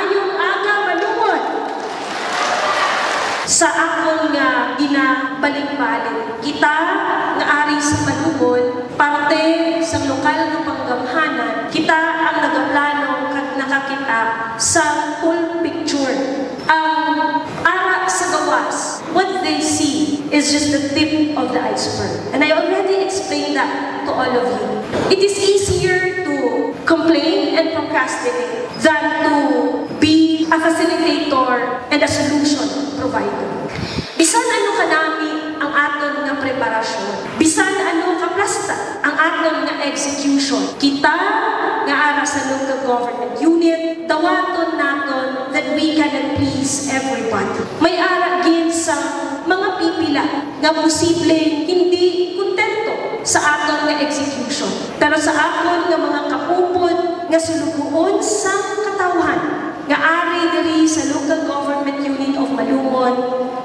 Maayong aga, Malungon! Sa akong nga ginabalik-balik, kita nga ari sa Malungon, parte sa lokal nga panggamhanan, kita ang nagaplano kat nakakita sa full picture. Ang ara sa gawas, what they see is just the tip of the iceberg. And I already explained that to all of you. It is easier to complain and procrastinate than to be a facilitator and a solution provider. Bisan ano kanami ang aton nga preparasyon, bisan ano kaplasta ang aton nga execution, kita nga ara sa local government unit, dawaton naton that we cannot please everybody. May ara gin sa mga pipila nga posibleng hindi kontento sa aton nga execution. Pero sa aton nga mga kapupod nga sulugoon sa katawhan nga ari diri sa local government unit of Malungon,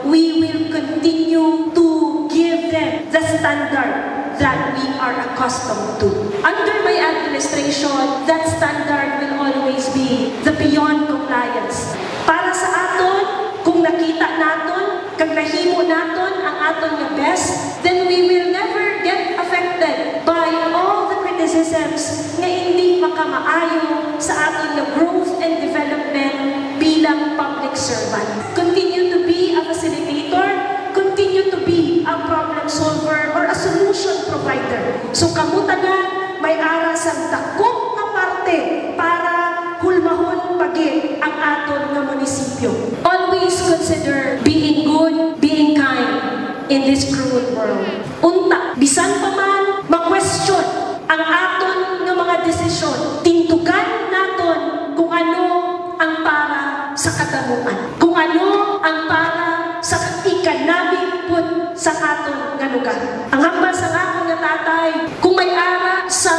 we will continue to give them the standard that we are accustomed to. Under my administration, that standard will always be the beyond compliance. Para sa aton, kung nakita naton, kag nahimo naton ang aton nga best, then we will never get affected by all the criticisms nga hindi makamaayo sa aton nga growth and development bilang public servant. Continue to be a facilitator, continue to be a problem solver or a solution provider. So kamutanan, may aras ang dakop na parte para hulmahon pagi ang aton nga munisipyo. Always consider being good, being kind in this cruel world. Unta, bisan pa man ma-question ang aton nga mga desisyon, tintukan naton kung ano ang para sa kadamuan, kung ano ang para sa ikanabing put sa aton nga lugar. Ang hambal sa aton nga tatay, kung may ara sa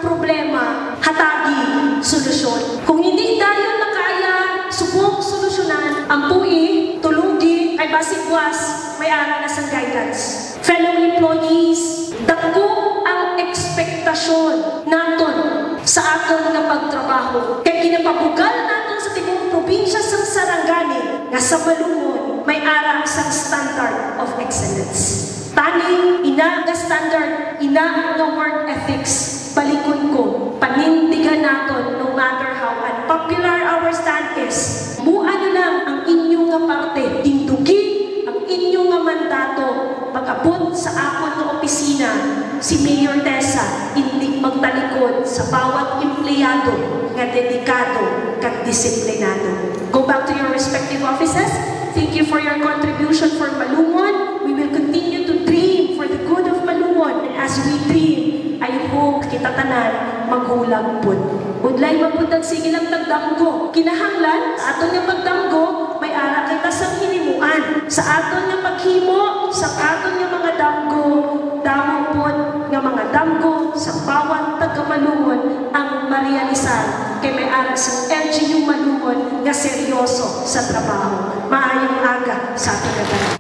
problema, hatagi solusyon. Kung hindi dayon na kaya subok solusyonan, ang pui, tulugi, ay basigwas, may ara na sa guidance. Fellow employees, dako ang ekspektasyon naton sa aton nga pagtrabaho. Kaya ginapabugal naton sa tibong probinsya sa Sarangani nga sa Malungon may ara sa standard of excellence. Taning ina nga standard, ina nga work ethics, balikon ko, panindigan naton no matter how unpopular our stand is. Muano lang ang inyong nga parte, tindugin ang inyong nga mandato, pag-abot sa akon nga opisina, si Mayor Tessa, hindi magtalikod sa bawat empleyado nga dedikado kag disiplinado. Go back to your respective offices. Thank you for your contribution for Malungon. We will continue to dream for the good of Malungon. And as we dream, I hope kita tanan maghulag pud. Udlay maputag sige lang tagdamgo. Kinahanglan sa aton nga pagdamgo, may ara kita sa hinimuan. Sa aton nga paghimo, sa aton nga mga damgo, damo pod nga mga damgo sa bawat taga Malungon ang marealisar kay may ara sa LGU Malungon nga seryoso sa trabaho. Maayong aga sa ating